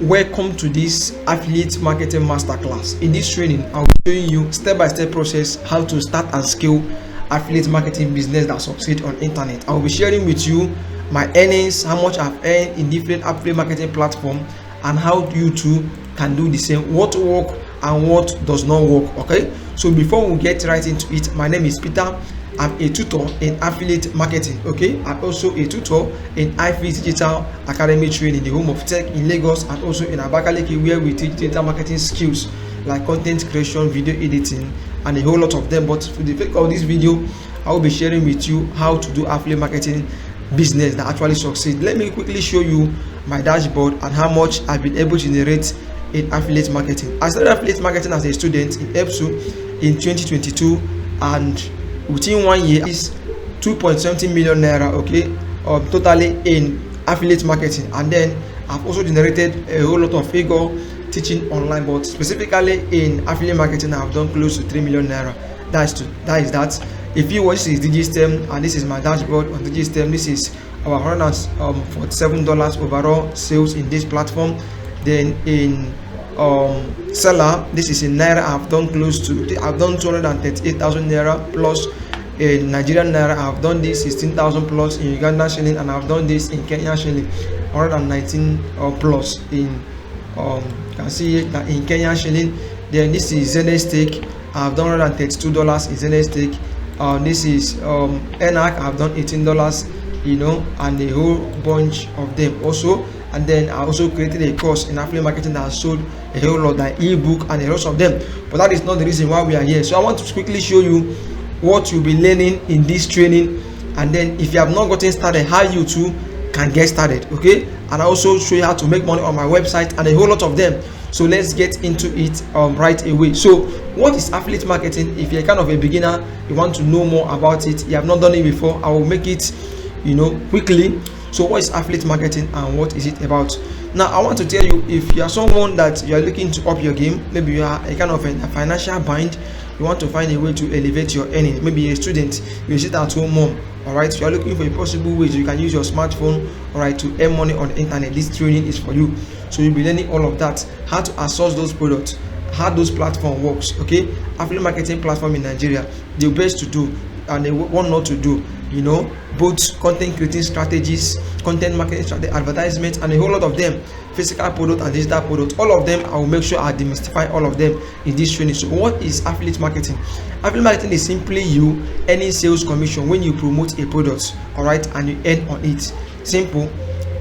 Welcome to this affiliate marketing masterclass. In this training, I'll be showing you step-by-step process how to start and scale affiliate marketing business that succeed on internet. I'll be sharing with you my earnings, how much I've earned in different affiliate marketing platform, and how you too can do the same, what work and what does not work. Okay, so before we get right into it, my name is Peter. I'm a tutor in affiliate marketing. Okay, I'm also a tutor in iFit Digital Academy Training, the home of tech in Lagos, and also in Abakaliki, where we teach digital marketing skills like content creation, video editing, and a whole lot of them. But for the sake of this video, I will be sharing with you how to do affiliate marketing business that actually succeed. Let me quickly show you my dashboard and how much I've been able to generate in affiliate marketing. I started affiliate marketing as a student in EBSU in 2022, and within 1 year is 2.70 million naira, okay, totally in affiliate marketing. And then I've also generated a whole lot of figure teaching online, but specifically in affiliate marketing I've done close to 3 million naira. That is that. If you watch, this is Digistem, and this is my dashboard on Digistem. This is our $147 overall sales in this platform. Then in seller, this is in naira. I've done 238,000 naira plus. In Nigerian naira, I've done this 16,000 plus. In Uganda shilling, and I've done this in Kenya shilling 119 plus. In you can see that in Kenya shilling. Then this is Zenith stake. I've done $132 in Zenith stake. This is NAC. I've done $18, and a whole bunch of them also. And then I also created a course in affiliate marketing that sold a whole lot, like ebook and a lot of them. But that is not the reason why we are here. So I want to quickly show you what you'll be learning in this training, and then if you have not gotten started, how you too can get started. Okay, and I also show you how to make money on my website and a whole lot of them. So let's get into it right away. So what is affiliate marketing? If you're kind of a beginner, you want to know more about it, you have not done it before, I will make it quickly. So what is affiliate marketing and what is it about? Now I want to tell you, if you are someone that you are looking to up your game, maybe you are a kind of a financial bind, you want to find a way to elevate your earning, maybe you're a student, you sit at home mom, all right, so you are looking for a possible way you can use your smartphone, all right, to earn money on the internet. This training is for you. So you'll be learning all of that, how to access those products, how those platform works. Okay, affiliate marketing platform in Nigeria, the best to do and the one not to do, both content creating strategies, content marketing strategy, advertisement, and a whole lot of them, physical product and digital product. All of them, I will make sure I demystify all of them in this training. So what is affiliate marketing? Affiliate marketing is simply you earning sales commission when you promote a product, all right, and you earn on it. Simple.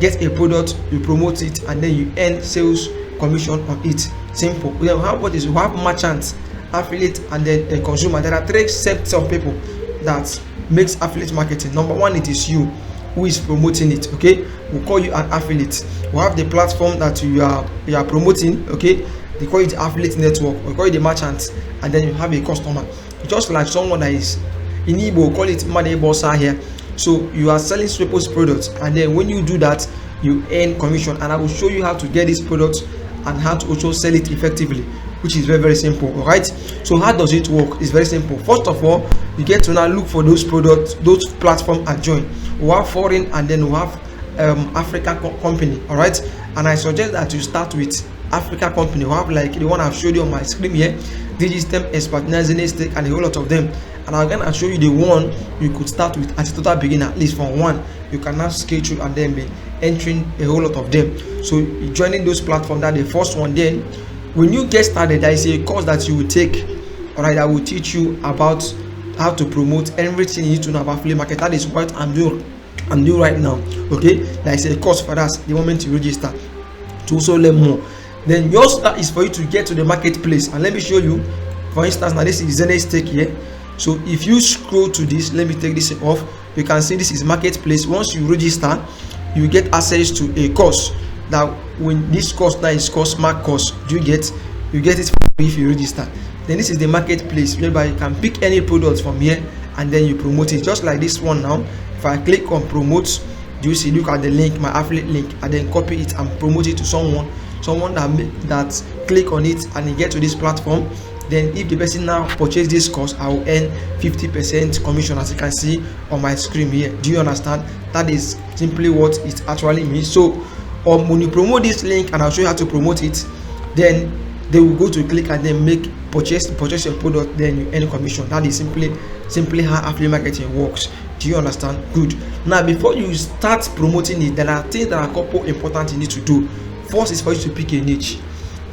Get a product, you promote it, and then you earn sales commission on it. Simple. We have merchants, affiliate, and then a consumer. There are three sets of people that makes affiliate marketing. Number one, it is you who is promoting it. Okay, we'll call you an affiliate. We have the platform that you are promoting. Okay, they call it the affiliate network. We call it the merchant, and then you have a customer. Just like someone that is in Igbo, call it money bossa here. So you are selling people's products, and then when you do that, you earn commission. And I will show you how to get this product and how to also sell it effectively, which is very, very simple. All right, so how does it work? It's very simple. First of all, you get to now look for those products, those platforms, and join. We have foreign, and then we have African company. All right, and I suggest that you start with Africa company. We have like the one I've showed you on my screen here, Digistem, Expertise, Stake, and a whole lot of them. And I'm gonna show you the one you could start with as a total beginner. At least from one, you can now scale through and then be entering a whole lot of them. So joining those platforms, that the first one. Then when you get started, there is a course that you will take, all right, that will teach you about how to promote everything you need to know about affiliate market. That is what I'm doing right now. Okay, there is a course for us the moment you register to also learn more. Then yours is for you to get to the marketplace, and let me show you. For instance, now this is Zenith stake here. So if you scroll to this, let me take this off, you can see this is marketplace. Once you register, you get access to a course. That when this course now is called smart course, you get it if you register. Then this is the marketplace, whereby you can pick any product from here and then you promote it, just like this one. Now if I click on promote, you see, look at the link, my affiliate link, and then copy it and promote it to someone that click on it and you get to this platform. Then if the person now purchase this course, I will earn 50% commission, as you can see on my screen here. Do you understand? That is simply what it actually means. So or when you promote this link and I'll show you how to promote it, then they will go to click and then purchase your product, then you earn commission. That is simply how affiliate marketing works. Do you understand? Good. Now before you start promoting it, there are things that are a couple important you need to do. First is for you to pick a niche.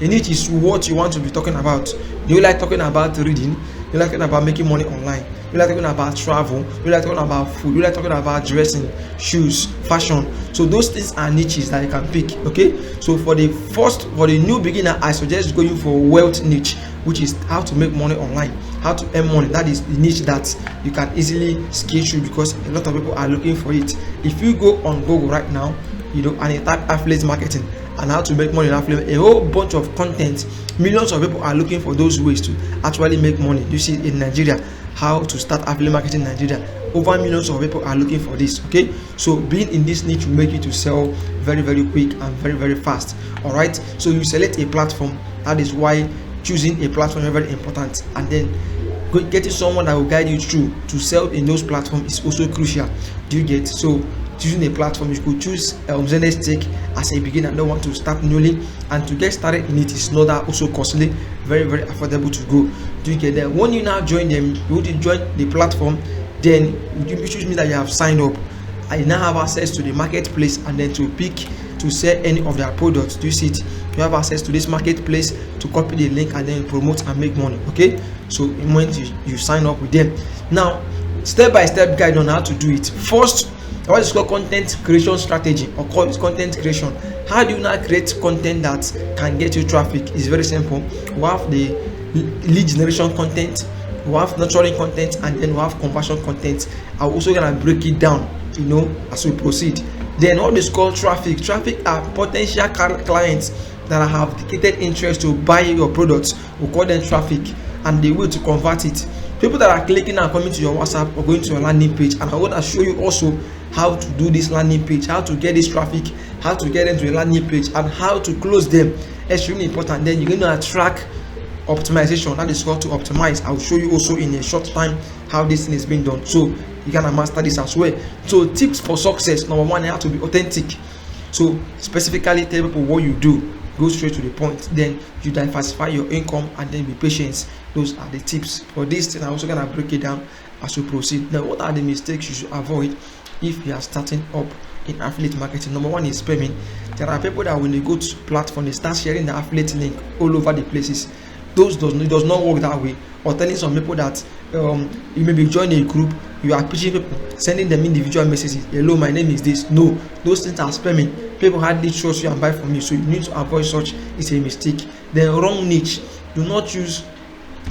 A niche is what you want to be talking about. Do you like talking about reading? You like talking about making money online? You like talking about travel? You like talking about food? You like talking about dressing, shoes, fashion? So those things are niches that you can pick. Okay. So for the new beginner, I suggest going for wealth niche, which is how to make money online, how to earn money. That is the niche that you can easily scale through because a lot of people are looking for it. If you go on Google right now, and you type affiliate marketing and how to make money in affiliate, a whole bunch of content, millions of people are looking for those ways to actually make money. You see in Nigeria, how to start affiliate marketing in Nigeria, over millions of people are looking for this. Okay, so being in this niche will make you to sell very, very quick and very, very fast. All right, so you select a platform. That is why choosing a platform is very important, and then getting someone that will guide you through to sell in those platforms is also crucial. Do you get? So choosing a platform, you could choose Zendesk as a beginner. Don't want to start newly, and to get started in it is not that also costly, very, very affordable to go. Do you get that? When you now join them, you want to join the platform, then you choose me that you have signed up. I now have access to the marketplace and then to sell any of their products. Do you see it? You have access to this marketplace to copy the link and then promote and make money. Okay, so when you sign up with them, now step-by-step guide on how to do it. First, what is called content creation strategy, or called content creation. How do you now create content that can get you traffic? It's very simple. We have the lead generation content, we have nurturing content, and then we have conversion content. I'm also gonna break it down, as we proceed. Then what is called traffic. Traffic are potential clients that have dedicated interest to buy your products. We call them traffic, and the way to convert it. People that are clicking and coming to your WhatsApp or going to your landing page, and I'm going to show you also how to do this landing page, how to get this traffic, how to get into a landing page, and how to close them. Extremely important. Then you're going to track optimization. That is called to optimize. I'll show you also in a short time how this thing is being done, so you can master this as well. So tips for success: number one, you have to be authentic. So specifically tell people what you do, go straight to the point. Then you diversify your income, and then be patient. Those are the tips for this thing. I'm also gonna break it down as we proceed. Now, what are the mistakes you should avoid if you are starting up in affiliate marketing? Number one is spamming. There are people that when they go to platform, they start sharing the affiliate link all over the places. Those does not work that way. Or telling some people that you maybe join a group, you are pitching people, sending them individual messages. Hello, my name is this. No, those things are spamming. People hardly trust you and buy from you, so you need to avoid such. It's a mistake. Then wrong niche. Do not choose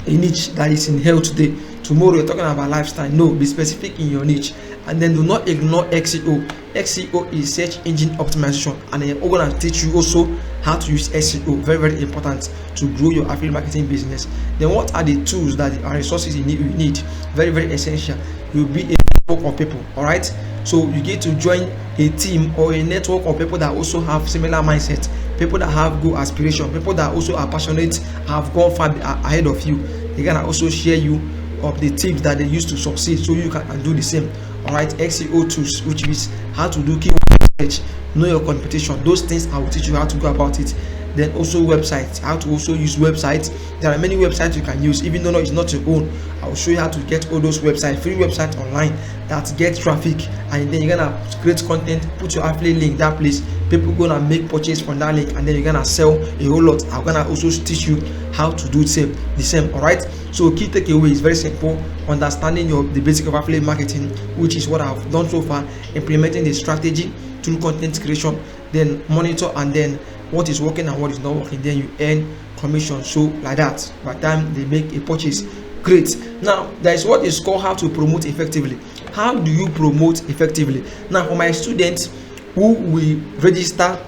a niche that is in health today. Tomorrow you're talking about lifestyle. No, be specific in your niche. And then do not ignore SEO. SEO is search engine optimization, and then we're going to teach you also how to use SEO. Very, very important to grow your affiliate marketing business. Then what are the tools that are resources you need? Very, very essential. You'll be a network of people. All right, so you get to join a team or a network of people that also have similar mindset, people that have good aspiration, people that also are passionate, have gone far ahead of you. They can also share you of the tips that they use to succeed, so you can do the same. All right, SEO tools, which is how to do keyword research, know your competition. Those things I will teach you how to go about it. Then also websites, how to also use websites. There are many websites you can use, even though it's not your own. I will show you how to get all those websites, free websites online that get traffic, and then you're gonna create content, put your affiliate link that place. People gonna make purchase from that link, and then you're gonna sell a whole lot. I'm gonna also teach you how to do the same. All right. So key takeaway is very simple: understanding the basic of affiliate marketing, which is what I've done so far, implementing the strategy through content creation, then monitor, and then what is working and what is not working. Then you earn commission. So like that, by the time they make a purchase, great. Now there is what is called how to promote effectively. How do you promote effectively? Now for my students who will register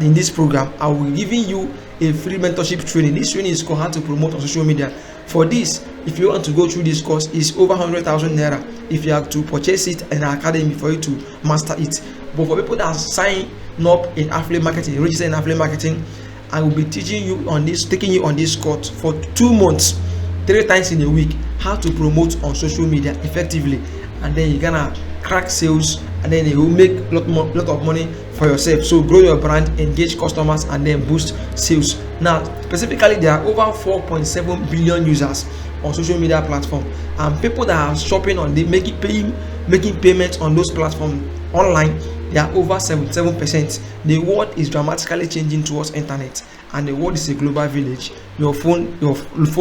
in this program, I will be giving you a free mentorship training. This training is called how to promote on social media. For this, if you want to go through this course, it's over 100,000 naira if you have to purchase it in an academy for you to master it. But for people that sign up in affiliate marketing, register in affiliate marketing, I will be teaching you on this, taking you on this course for 2 months, 3 times in a week, how to promote on social media effectively, and then you're gonna crack sales, and then you will make lot of money for yourself. So grow your brand, engage customers, and then boost sales. Now specifically, there are over 4.7 billion users on social media platform, and people that are shopping on the making payments on those platforms online, they are over 77%. The world is dramatically changing towards internet, and the world is a global village. Your phone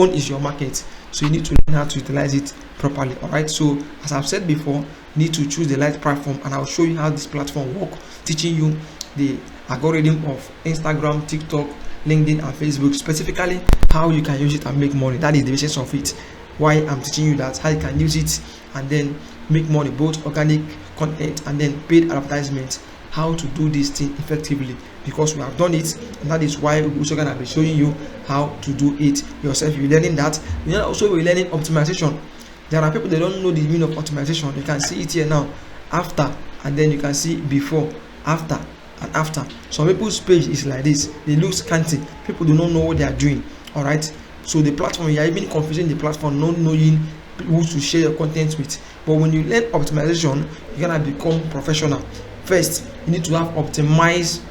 is your market, so you need to learn how to utilize it properly. All right, so as I've said before, you need to choose the right platform, and I'll show you how this platform work, teaching you the algorithm of Instagram, TikTok, LinkedIn, and Facebook, specifically how you can use it and make money. That is the basis of it, why I'm teaching you that, how you can use it and then make money, both organic content and then paid advertisement, how to do this thing effectively, because we have done it, and that is why we're also going to be showing you how to do it yourself. You're learning that. You're also learning optimization. There are people, they don't know the meaning of optimization. You can see it here now, after, and then you can see before, after, and after. Some people's page is like this, they look scanty, people do not know what they are doing. All right, so the platform, you are even confusing the platform, not knowing who to share your content with. But when you learn optimization, you're gonna become professional. First, you need to have optimize,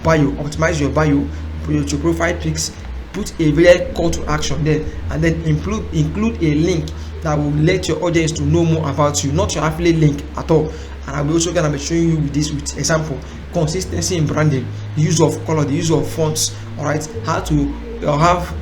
bio, optimize your bio, your profile pics, put a very call to action there, and then include a link that will let your audience to know more about you, not your affiliate link at all. And I'm also gonna be showing you with this with example, consistency in branding, the use of color, the use of fonts. All right, how to have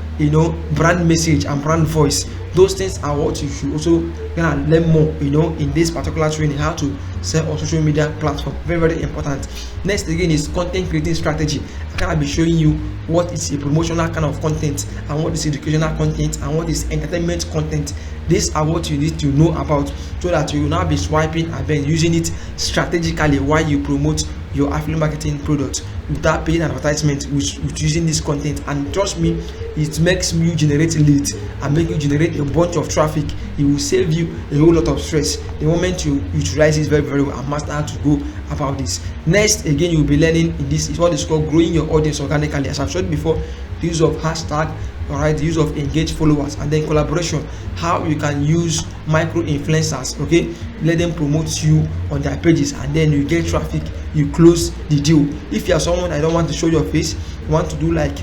brand message and brand voice. Those things are what you should also gonna learn more in this particular training, how to sell on social media platform. Very, very important. Next again is content creating strategy. I'm gonna be showing you what is a promotional kind of content, and what is educational content, and what is entertainment content. These are what you need to know about, so that you will not be swiping and then using it strategically while you promote your affiliate marketing product without paying advertisement with using this content. And trust me, it makes you generate leads and make you generate a bunch of traffic. It will save you a whole lot of stress the moment you utilize it very, very well and master how to go about this. Next again, you'll be learning in this is what is called growing your audience organically. As I've said before, the use of hashtag, all right, the use of engaged followers, and then collaboration, how you can use micro influencers, okay, let them promote you on their pages, and then you get traffic, you close the deal. If you are someone that don't want to show your face, you want to do like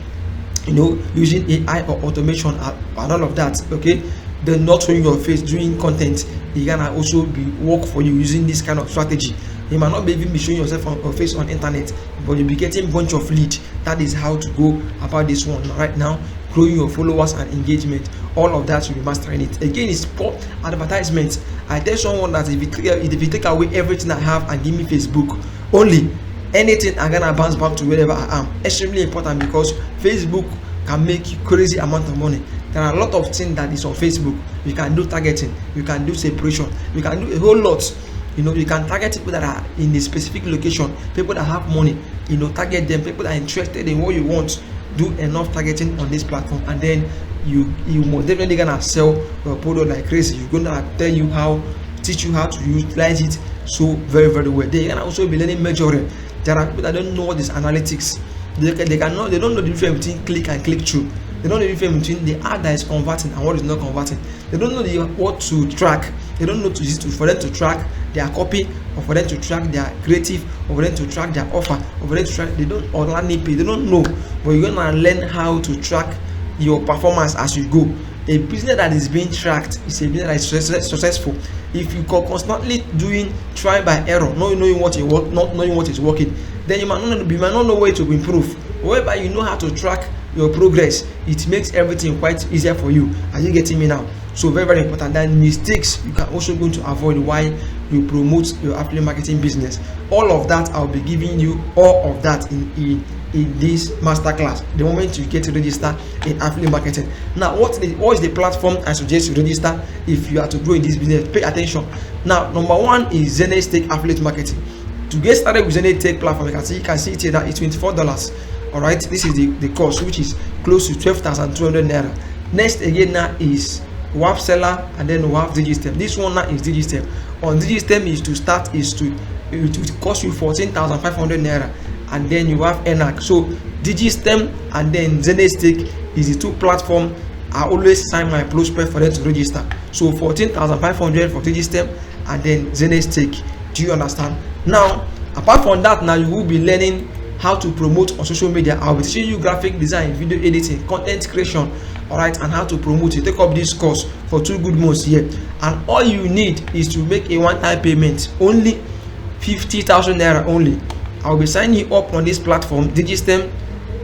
using AI or automation and all of that, okay, then not showing your face, doing content, it can also be work for you using this kind of strategy. You might not even be showing yourself on your face on internet, but you'll be getting a bunch of leads. That is how to go about this one right now. Growing your followers and engagement, all of that, you'll be mastering it. Again, it's poor advertisement. I tell someone that if you take away everything I have and give me Facebook only, anything I'm gonna bounce back to wherever I am. Extremely important, because Facebook can make you crazy amount of money. There are a lot of things that is on Facebook. You can do targeting, you can do separation, you can do a whole lot. You can target people that are in a specific location, people that have money, target them, people that are interested in what you want. Do enough targeting on this platform, and then you most definitely gonna sell your product like crazy. You're gonna teach you how to utilize it so very, very well. They can also be learning measuring. There are people that don't know what is analytics. They don't know the difference between click and click through. They don't know the difference between the ad that is converting and what is not converting. They don't know what to track. They don't know for them to track their copy, or for them to track their creative, or for them to track their offer, or for them to track or landing page. They don't know, but you're gonna learn how to track your performance as you go. A business that is being tracked is a business that is successful. If you constantly doing try by error, not knowing what is working, then you might not know where to improve. Whereby you know how to track your progress, it makes everything quite easier for you. Are you getting me now? So very, very important. That mistakes you can also going to avoid while you promote your affiliate marketing business. All of that, I'll be giving you all of that in this masterclass the moment you get to register in affiliate marketing. Now, what is the platform I suggest you register if you are to grow in this business? Pay attention. Now, number one is Zenith Tech Affiliate Marketing. To get started with Zenith Tech platform, you can see it here that it's $24. All right, this is the cost, which is close to 12,200 naira. Next again now is WAP Seller, and then we have Digistem. This one now is Digistem. On Digistem it will cost you 14,500 naira, and then you have ENAC. So Digistem and then Zenith Tech is the two platforms I always sign my prospect for them to register. So 14,500 for Digistem and then Zenith Tech. Do you understand? Now Apart from that, now you will be learning how to promote on social media. I'll be teaching you graphic design, video editing, content creation, all right, and how to promote. You take up this course for 2 good months here, and all you need is to make a one-time payment, only 50,000 naira only. I'll be signing you up on this platform, Digistem,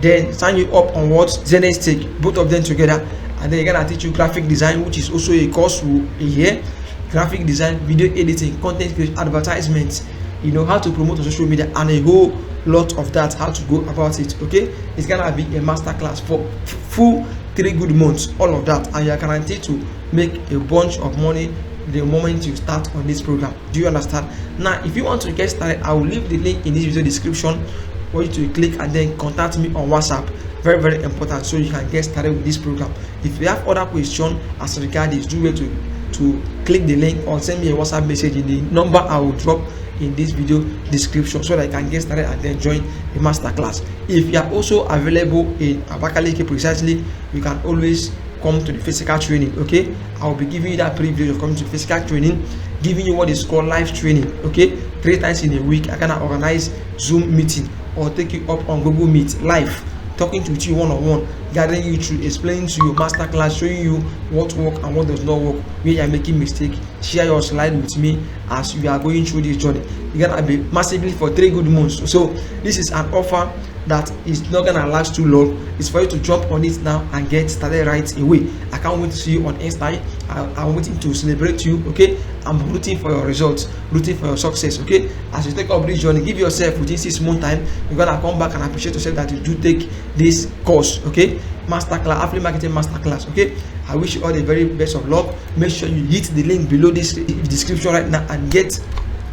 then sign you up on what Zenestake, both of them together, and then you're gonna teach you graphic design, which is also a course a year. Graphic design, video editing, content creation, advertisements, you know, how to promote on social media, and a whole lot of that, how to go about it. Okay, it's gonna be a master class for full 3 good months, all of that, and you are guaranteed to make a bunch of money the moment you start on this program. Do you understand? Now, if you want to get started, I will leave the link in this video description for you to click and then contact me on WhatsApp. Very, very important, so you can get started with this program. If you have other questions as regards this, do well to click the link or send me a WhatsApp message in the number I will drop in this video description, so that I can get started and then join the master class. If you are also available in Abakaliki precisely, you can always come to the physical training. Okay, I will be giving you that privilege of coming to physical training, giving you what is called live training. Okay, 3 times in a week. I cannot organize Zoom meeting or take you up on Google Meet live, talking to you one-on-one, guiding you through, explaining to you master class, showing you what works and what does not work, where you are making mistake. Share your slide with me as you are going through this journey. You're gonna be massively for 3 good months. So this is an offer that is not gonna last too long. It's for you to jump on it now and get started right away. I can't wait to see you on Insta. I'm waiting to celebrate you. Okay, I'm rooting for your results, rooting for your success. Okay, as you take up this journey, give yourself within 6 months time, you're gonna come back and appreciate yourself that you do take this course. Okay, masterclass, affiliate marketing masterclass. Okay, I wish you all the very best of luck. Make sure you hit the link below this description right now and get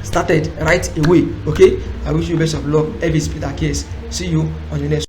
started right away. Okay, I wish you best of luck. Every Peter Case. See you on the next.